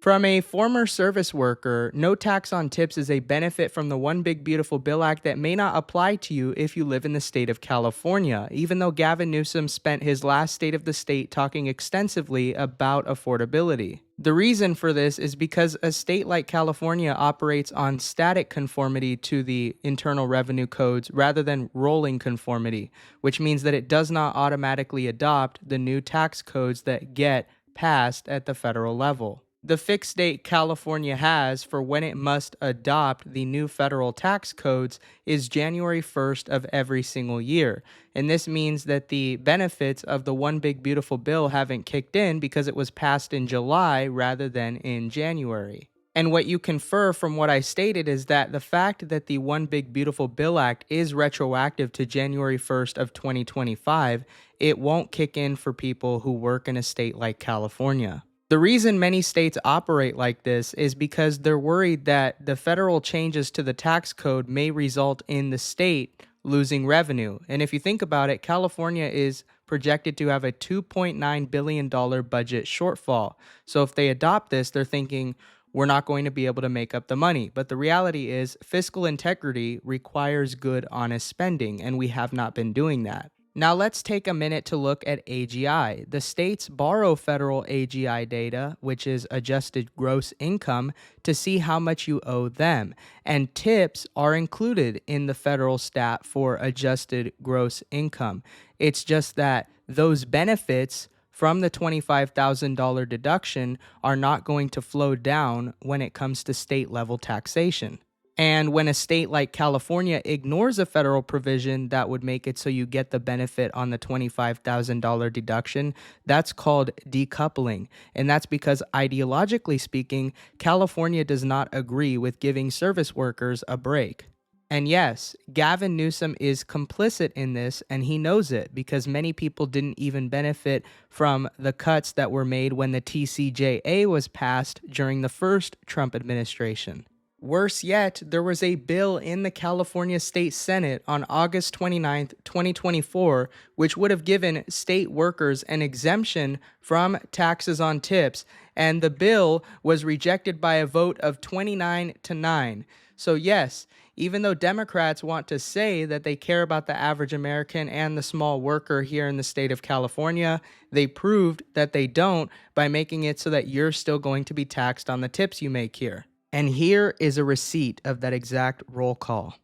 From a former service worker, no tax on tips is a benefit from the One Big Beautiful Bill Act that may not apply to you if you live in the state of California, even though Gavin Newsom spent his last State of the State talking extensively about affordability. The reason for this is because a state like California operates on static conformity to the internal revenue codes rather than rolling conformity, which means that it does not automatically adopt the new tax codes that get passed at the federal level. The fixed date California has for when it must adopt the new federal tax codes is January 1st of every single year. And this means that the benefits of the One Big Beautiful Bill haven't kicked in because it was passed in July rather than in January. And what you confer from what I stated is that the fact that the One Big Beautiful Bill Act is retroactive to January 1st of 2025, it won't kick in for people who work in a state like California. The reason many states operate like this is because they're worried that the federal changes to the tax code may result in the state losing revenue. And if you think about it, California is projected to have a $2.9 billion budget shortfall. So if they adopt this, they're thinking, we're not going to be able to make up the money. But the reality is fiscal integrity requires good, honest spending, and we have not been doing that. Now let's take a minute to look at AGI. The states borrow federal AGI data, which is adjusted gross income, to see how much you owe them. And tips are included in the federal stat for adjusted gross income. It's just that those benefits from the $25,000 deduction are not going to flow down when it comes to state level taxation. And when a state like California ignores a federal provision that would make it so you get the benefit on the $25,000 deduction, that's called decoupling. And that's because ideologically speaking, California does not agree with giving service workers a break. And yes, Gavin Newsom is complicit in this, and he knows it because many people didn't even benefit from the cuts that were made when the TCJA was passed during the first Trump administration. Worse yet, there was a bill in the California State Senate on August 29, 2024, which would have given state workers an exemption from taxes on tips, and the bill was rejected by a vote of 29-9. So yes, even though Democrats want to say that they care about the average American and the small worker here in the state of California, they proved that they don't by making it so that you're still going to be taxed on the tips you make here. And here is a receipt of that exact roll call.